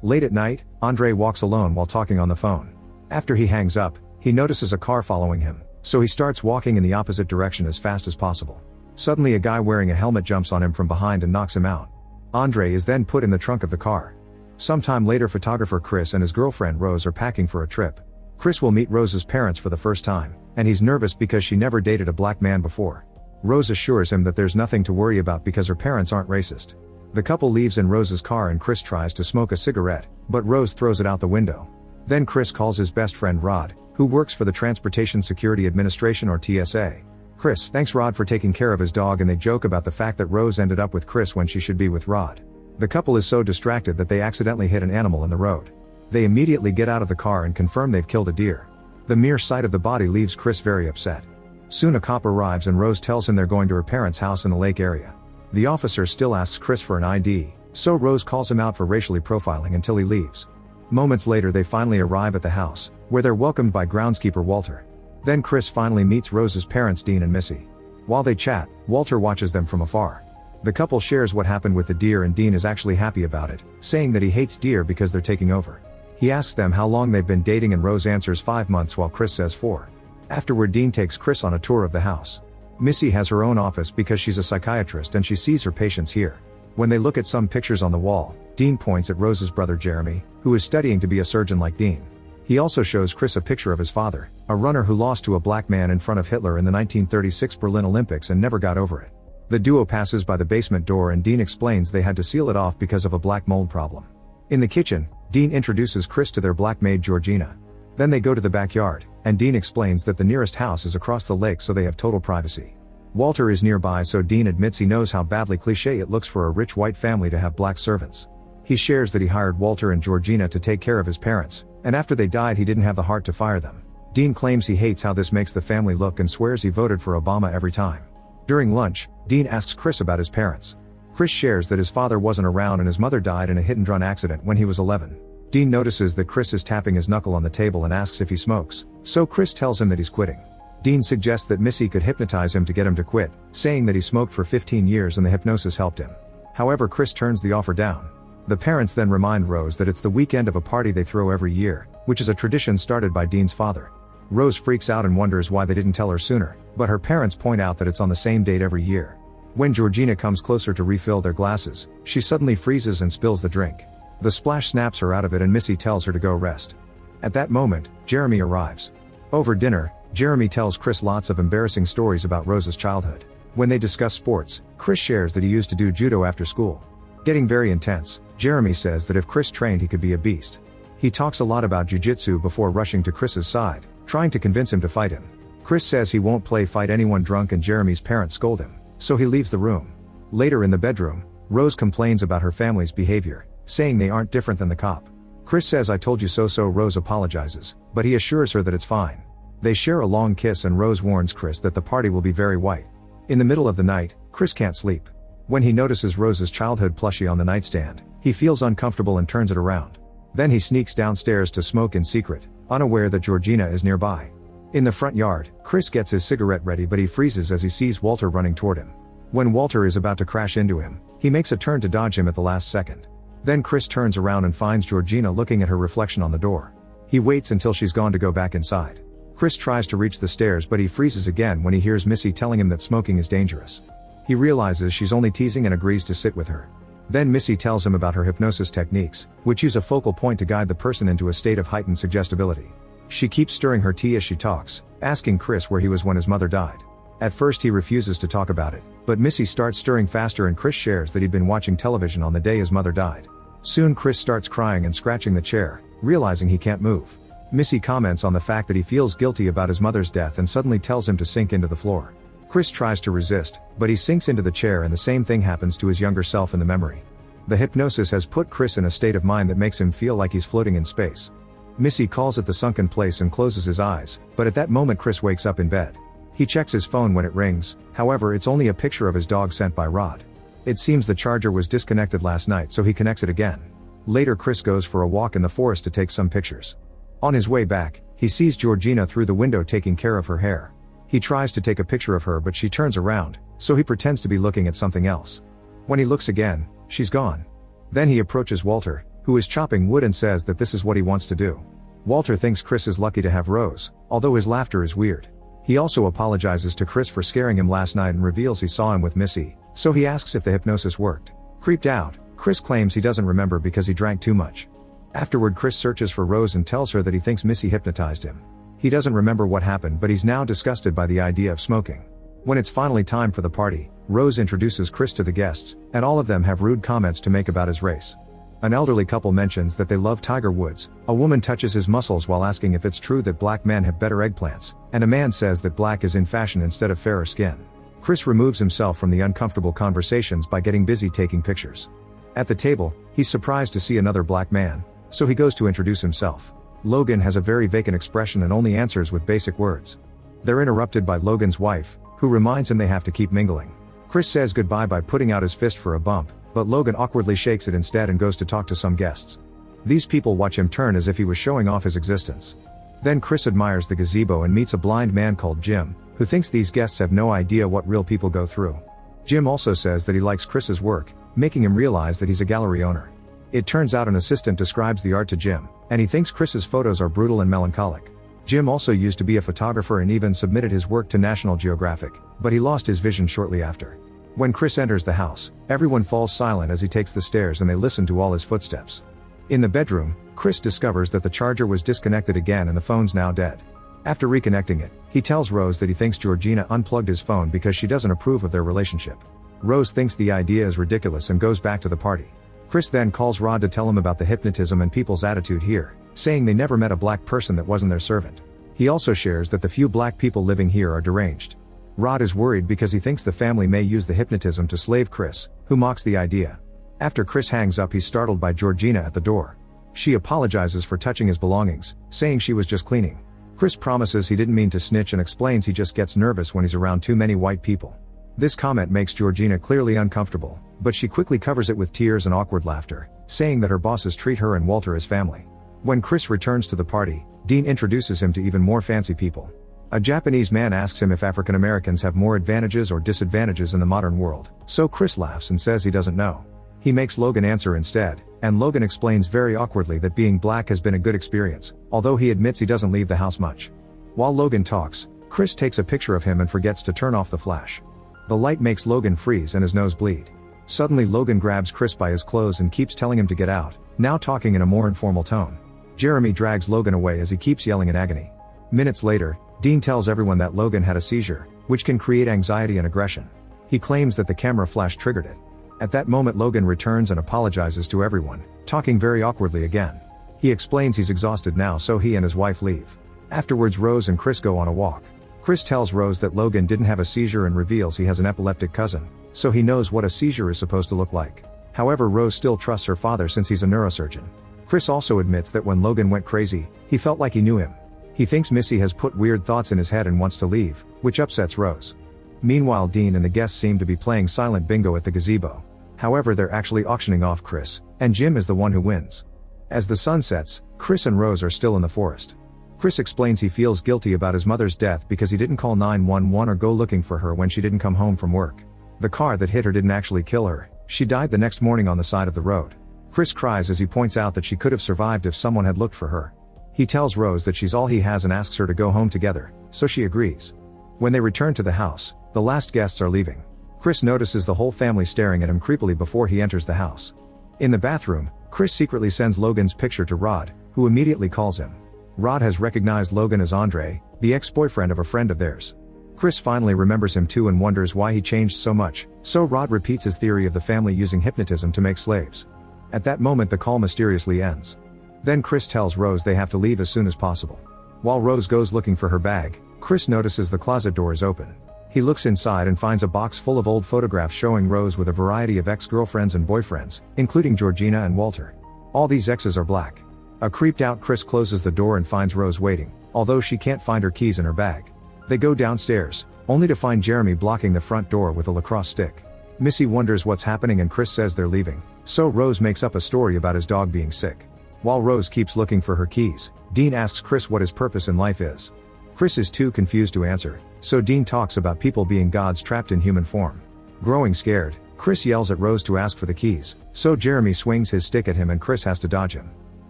Late at night, Andre walks alone while talking on the phone. After he hangs up, he notices a car following him, so he starts walking in the opposite direction as fast as possible. Suddenly a guy wearing a helmet jumps on him from behind and knocks him out. Andre is then put in the trunk of the car. Sometime later, photographer Chris and his girlfriend Rose are packing for a trip. Chris will meet Rose's parents for the first time, and he's nervous because she never dated a black man before. Rose assures him that there's nothing to worry about because her parents aren't racist. The couple leaves in Rose's car and Chris tries to smoke a cigarette, but Rose throws it out the window. Then Chris calls his best friend Rod, who works for the Transportation Security Administration or TSA. Chris thanks Rod for taking care of his dog, and they joke about the fact that Rose ended up with Chris when she should be with Rod. The couple is so distracted that they accidentally hit an animal in the road. They immediately get out of the car and confirm they've killed a deer. The mere sight of the body leaves Chris very upset. Soon a cop arrives and Rose tells him they're going to her parents' house in the lake area. The officer still asks Chris for an ID, so Rose calls him out for racially profiling until he leaves. Moments later they finally arrive at the house, where they're welcomed by groundskeeper Walter. Then Chris finally meets Rose's parents Dean and Missy. While they chat, Walter watches them from afar. The couple shares what happened with the deer and Dean is actually happy about it, saying that he hates deer because they're taking over. He asks them how long they've been dating and Rose answers 5 months while Chris says 4. Afterward, Dean takes Chris on a tour of the house. Missy has her own office because she's a psychiatrist and she sees her patients here. When they look at some pictures on the wall, Dean points at Rose's brother Jeremy, who is studying to be a surgeon like Dean. He also shows Chris a picture of his father, a runner who lost to a black man in front of Hitler in the 1936 Berlin Olympics and never got over it. The duo passes by the basement door and Dean explains they had to seal it off because of a black mold problem. In the kitchen, Dean introduces Chris to their black maid Georgina. Then they go to the backyard, and Dean explains that the nearest house is across the lake so they have total privacy. Walter is nearby, so Dean admits he knows how badly cliché it looks for a rich white family to have black servants. He shares that he hired Walter and Georgina to take care of his parents, and after they died he didn't have the heart to fire them. Dean claims he hates how this makes the family look and swears he voted for Obama every time. During lunch, Dean asks Chris about his parents. Chris shares that his father wasn't around and his mother died in a hit-and-run accident when he was 11. Dean notices that Chris is tapping his knuckle on the table and asks if he smokes, so Chris tells him that he's quitting. Dean suggests that Missy could hypnotize him to get him to quit, saying that he smoked for 15 years and the hypnosis helped him. However, Chris turns the offer down. The parents then remind Rose that it's the weekend of a party they throw every year, which is a tradition started by Dean's father. Rose freaks out and wonders why they didn't tell her sooner, but her parents point out that it's on the same date every year. When Georgina comes closer to refill their glasses, she suddenly freezes and spills the drink. The splash snaps her out of it and Missy tells her to go rest. At that moment, Jeremy arrives. Over dinner, Jeremy tells Chris lots of embarrassing stories about Rose's childhood. When they discuss sports, Chris shares that he used to do judo after school. Getting very intense, Jeremy says that if Chris trained he could be a beast. He talks a lot about jiu-jitsu before rushing to Chris's side, trying to convince him to fight him. Chris says he won't fight anyone drunk and Jeremy's parents scold him, so he leaves the room. Later in the bedroom, Rose complains about her family's behavior, saying they aren't different than the cop. Chris says I told you so, so Rose apologizes, but he assures her that it's fine. They share a long kiss and Rose warns Chris that the party will be very white. In the middle of the night, Chris can't sleep. When he notices Rose's childhood plushie on the nightstand, he feels uncomfortable and turns it around. Then he sneaks downstairs to smoke in secret, unaware that Georgina is nearby. In the front yard, Chris gets his cigarette ready but he freezes as he sees Walter running toward him. When Walter is about to crash into him, he makes a turn to dodge him at the last second. Then Chris turns around and finds Georgina looking at her reflection on the door. He waits until she's gone to go back inside. Chris tries to reach the stairs but he freezes again when he hears Missy telling him that smoking is dangerous. He realizes she's only teasing and agrees to sit with her. Then Missy tells him about her hypnosis techniques, which use a focal point to guide the person into a state of heightened suggestibility. She keeps stirring her tea as she talks, asking Chris where he was when his mother died. At first he refuses to talk about it, but Missy starts stirring faster and Chris shares that he'd been watching television on the day his mother died. Soon Chris starts crying and scratching the chair, realizing he can't move. Missy comments on the fact that he feels guilty about his mother's death and suddenly tells him to sink into the floor. Chris tries to resist, but he sinks into the chair and the same thing happens to his younger self in the memory. The hypnosis has put Chris in a state of mind that makes him feel like he's floating in space. Missy calls it the sunken place and closes his eyes, but at that moment Chris wakes up in bed. He checks his phone when it rings, however it's only a picture of his dog sent by Rod. It seems the charger was disconnected last night so he connects it again. Later Chris goes for a walk in the forest to take some pictures. On his way back, he sees Georgina through the window taking care of her hair. He tries to take a picture of her but she turns around, so he pretends to be looking at something else. When he looks again, she's gone. Then he approaches Walter, who is chopping wood and says that this is what he wants to do. Walter thinks Chris is lucky to have Rose, although his laughter is weird. He also apologizes to Chris for scaring him last night and reveals he saw him with Missy, so he asks if the hypnosis worked. Creeped out, Chris claims he doesn't remember because he drank too much. Afterward, Chris searches for Rose and tells her that he thinks Missy hypnotized him. He doesn't remember what happened, but he's now disgusted by the idea of smoking. When it's finally time for the party, Rose introduces Chris to the guests, and all of them have rude comments to make about his race. An elderly couple mentions that they love Tiger Woods, a woman touches his muscles while asking if it's true that black men have better eggplants, and a man says that black is in fashion instead of fairer skin. Chris removes himself from the uncomfortable conversations by getting busy taking pictures. At the table, he's surprised to see another black man, so he goes to introduce himself. Logan has a very vacant expression and only answers with basic words. They're interrupted by Logan's wife, who reminds him they have to keep mingling. Chris says goodbye by putting out his fist for a bump, but Logan awkwardly shakes it instead and goes to talk to some guests. These people watch him turn as if he was showing off his existence. Then Chris admires the gazebo and meets a blind man called Jim, who thinks these guests have no idea what real people go through. Jim also says that he likes Chris's work, making him realize that he's a gallery owner. It turns out an assistant describes the art to Jim, and he thinks Chris's photos are brutal and melancholic. Jim also used to be a photographer and even submitted his work to National Geographic, but he lost his vision shortly after. When Chris enters the house, everyone falls silent as he takes the stairs and they listen to all his footsteps. In the bedroom, Chris discovers that the charger was disconnected again and the phone's now dead. After reconnecting it, he tells Rose that he thinks Georgina unplugged his phone because she doesn't approve of their relationship. Rose thinks the idea is ridiculous and goes back to the party. Chris then calls Rod to tell him about the hypnotism and people's attitude here, saying they never met a black person that wasn't their servant. He also shares that the few black people living here are deranged. Rod is worried because he thinks the family may use the hypnotism to slave Chris, who mocks the idea. After Chris hangs up, he's startled by Georgina at the door. She apologizes for touching his belongings, saying she was just cleaning. Chris promises he didn't mean to snitch and explains he just gets nervous when he's around too many white people. This comment makes Georgina clearly uncomfortable, but she quickly covers it with tears and awkward laughter, saying that her bosses treat her and Walter as family. When Chris returns to the party, Dean introduces him to even more fancy people. A Japanese man asks him if African Americans have more advantages or disadvantages in the modern world, so Chris laughs and says he doesn't know. He makes Logan answer instead, and Logan explains very awkwardly that being black has been a good experience, although he admits he doesn't leave the house much. While Logan talks, Chris takes a picture of him and forgets to turn off the flash. The light makes Logan freeze and his nose bleed. Suddenly Logan grabs Chris by his clothes and keeps telling him to get out, now talking in a more informal tone. Jeremy drags Logan away as he keeps yelling in agony. Minutes later, Dean tells everyone that Logan had a seizure, which can create anxiety and aggression. He claims that the camera flash triggered it. At that moment Logan returns and apologizes to everyone, talking very awkwardly again. He explains he's exhausted now, so he and his wife leave. Afterwards Rose and Chris go on a walk. Chris tells Rose that Logan didn't have a seizure and reveals he has an epileptic cousin, so he knows what a seizure is supposed to look like. However, Rose still trusts her father since he's a neurosurgeon. Chris also admits that when Logan went crazy, he felt like he knew him. He thinks Missy has put weird thoughts in his head and wants to leave, which upsets Rose. Meanwhile, Dean and the guests seem to be playing silent bingo at the gazebo. However, they're actually auctioning off Chris, and Jim is the one who wins. As the sun sets, Chris and Rose are still in the forest. Chris explains he feels guilty about his mother's death because he didn't call 911 or go looking for her when she didn't come home from work. The car that hit her didn't actually kill her, she died the next morning on the side of the road. Chris cries as he points out that she could have survived if someone had looked for her. He tells Rose that she's all he has and asks her to go home together, so she agrees. When they return to the house, the last guests are leaving. Chris notices the whole family staring at him creepily before he enters the house. In the bathroom, Chris secretly sends Logan's picture to Rod, who immediately calls him. Rod has recognized Logan as Andre, the ex-boyfriend of a friend of theirs. Chris finally remembers him too and wonders why he changed so much, so Rod repeats his theory of the family using hypnotism to make slaves. At that moment the call mysteriously ends. Then Chris tells Rose they have to leave as soon as possible. While Rose goes looking for her bag, Chris notices the closet door is open. He looks inside and finds a box full of old photographs showing Rose with a variety of ex-girlfriends and boyfriends, including Georgina and Walter. All these exes are black. A creeped out Chris closes the door and finds Rose waiting, although she can't find her keys in her bag. They go downstairs, only to find Jeremy blocking the front door with a lacrosse stick. Missy wonders what's happening and Chris says they're leaving, so Rose makes up a story about his dog being sick. While Rose keeps looking for her keys, Dean asks Chris what his purpose in life is. Chris is too confused to answer, so Dean talks about people being gods trapped in human form. Growing scared, Chris yells at Rose to ask for the keys, so Jeremy swings his stick at him and Chris has to dodge him.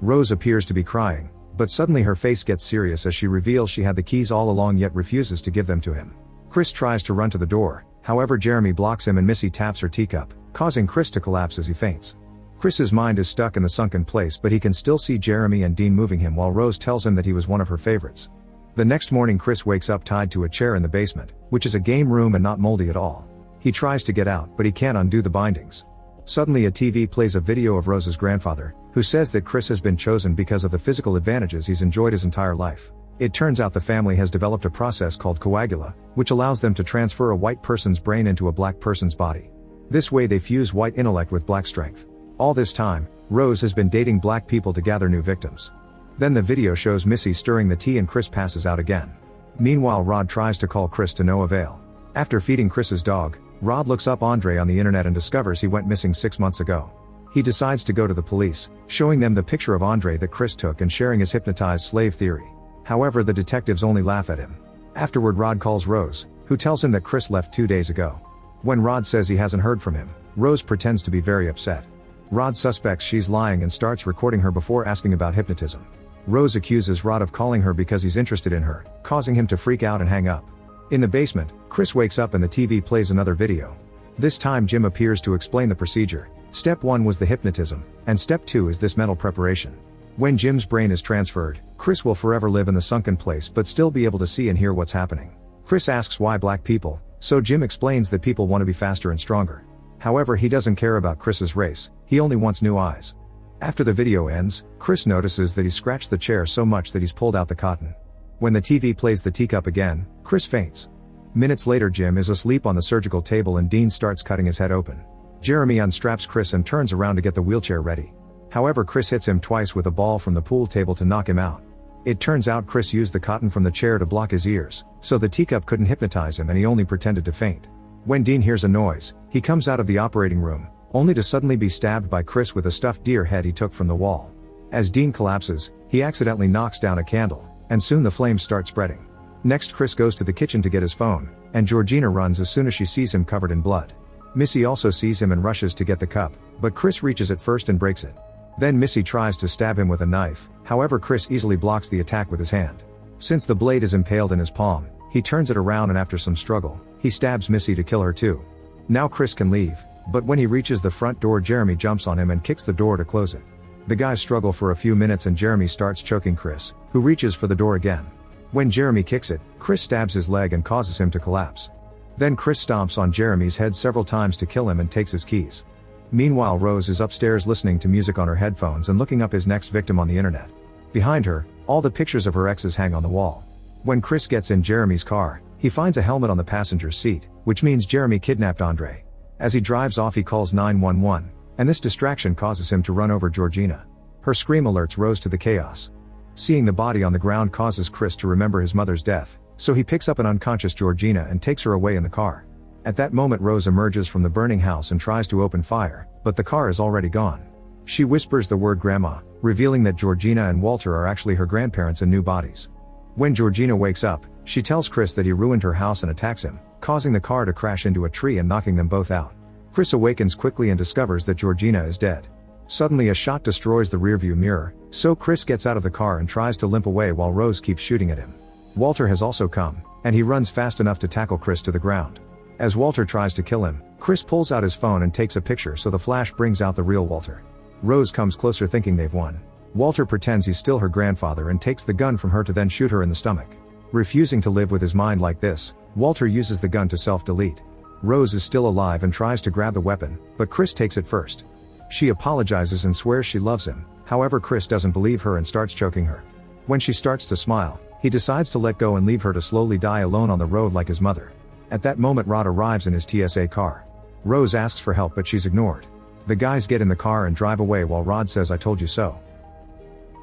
Rose appears to be crying, but suddenly her face gets serious as she reveals she had the keys all along yet refuses to give them to him. Chris tries to run to the door, however Jeremy blocks him and Missy taps her teacup, causing Chris to collapse as he faints. Chris's mind is stuck in the sunken place but he can still see Jeremy and Dean moving him while Rose tells him that he was one of her favorites. The next morning Chris wakes up tied to a chair in the basement, which is a game room and not moldy at all. He tries to get out but he can't undo the bindings. Suddenly a TV plays a video of Rose's grandfather, who says that Chris has been chosen because of the physical advantages he's enjoyed his entire life. It turns out the family has developed a process called coagula, which allows them to transfer a white person's brain into a black person's body. This way they fuse white intellect with black strength. All this time, Rose has been dating black people to gather new victims. Then the video shows Missy stirring the tea and Chris passes out again. Meanwhile Rod tries to call Chris to no avail. After feeding Chris's dog, Rod looks up Andre on the internet and discovers he went missing 6 months ago. He decides to go to the police, showing them the picture of Andre that Chris took and sharing his hypnotized slave theory. However the detectives only laugh at him. Afterward Rod calls Rose, who tells him that Chris left 2 days ago. When Rod says he hasn't heard from him, Rose pretends to be very upset. Rod suspects she's lying and starts recording her before asking about hypnotism. Rose accuses Rod of calling her because he's interested in her, causing him to freak out and hang up. In the basement, Chris wakes up and the TV plays another video. This time Jim appears to explain the procedure. Step 1 was the hypnotism, and step 2 is this mental preparation. When Jim's brain is transferred, Chris will forever live in the sunken place but still be able to see and hear what's happening. Chris asks why black people, so Jim explains that people want to be faster and stronger. However he doesn't care about Chris's race, he only wants new eyes. After the video ends, Chris notices that he scratched the chair so much that he's pulled out the cotton. When the TV plays the teacup again, Chris faints. Minutes later Jim is asleep on the surgical table and Dean starts cutting his head open. Jeremy unstraps Chris and turns around to get the wheelchair ready. However Chris hits him twice with a ball from the pool table to knock him out. It turns out Chris used the cotton from the chair to block his ears, so the teacup couldn't hypnotize him and he only pretended to faint. When Dean hears a noise, he comes out of the operating room, only to suddenly be stabbed by Chris with a stuffed deer head he took from the wall. As Dean collapses, he accidentally knocks down a candle, and soon the flames start spreading. Next Chris goes to the kitchen to get his phone, and Georgina runs as soon as she sees him covered in blood. Missy also sees him and rushes to get the cup, but Chris reaches it first and breaks it. Then Missy tries to stab him with a knife, however Chris easily blocks the attack with his hand. Since the blade is impaled in his palm, he turns it around and after some struggle, he stabs Missy to kill her too. Now Chris can leave, but when he reaches the front door Jeremy jumps on him and kicks the door to close it. The guys struggle for a few minutes and Jeremy starts choking Chris, who reaches for the door again. When Jeremy kicks it, Chris stabs his leg and causes him to collapse. Then Chris stomps on Jeremy's head several times to kill him and takes his keys. Meanwhile Rose is upstairs listening to music on her headphones and looking up his next victim on the internet. Behind her, all the pictures of her exes hang on the wall. When Chris gets in Jeremy's car, he finds a helmet on the passenger's seat, which means Jeremy kidnapped Andre. As he drives off he calls 911, and this distraction causes him to run over Georgina. Her scream alerts Rose to the chaos. Seeing the body on the ground causes Chris to remember his mother's death, so he picks up an unconscious Georgina and takes her away in the car. At that moment Rose emerges from the burning house and tries to open fire, but the car is already gone. She whispers the word grandma, revealing that Georgina and Walter are actually her grandparents in new bodies. When Georgina wakes up, she tells Chris that he ruined her house and attacks him, causing the car to crash into a tree and knocking them both out. Chris awakens quickly and discovers that Georgina is dead. Suddenly a shot destroys the rearview mirror, so Chris gets out of the car and tries to limp away while Rose keeps shooting at him. Walter has also come, and he runs fast enough to tackle Chris to the ground. As Walter tries to kill him, Chris pulls out his phone and takes a picture so the flash brings out the real Walter. Rose comes closer thinking they've won. Walter pretends he's still her grandfather and takes the gun from her to then shoot her in the stomach. Refusing to live with his mind like this, Walter uses the gun to self-delete. Rose is still alive and tries to grab the weapon, but Chris takes it first. She apologizes and swears she loves him, however Chris doesn't believe her and starts choking her. When she starts to smile, he decides to let go and leave her to slowly die alone on the road like his mother. At that moment Rod arrives in his TSA car. Rose asks for help but she's ignored. The guys get in the car and drive away while Rod says I told you so.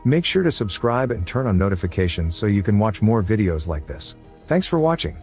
Make sure to subscribe and turn on notifications so you can watch more videos like this. Thanks for watching.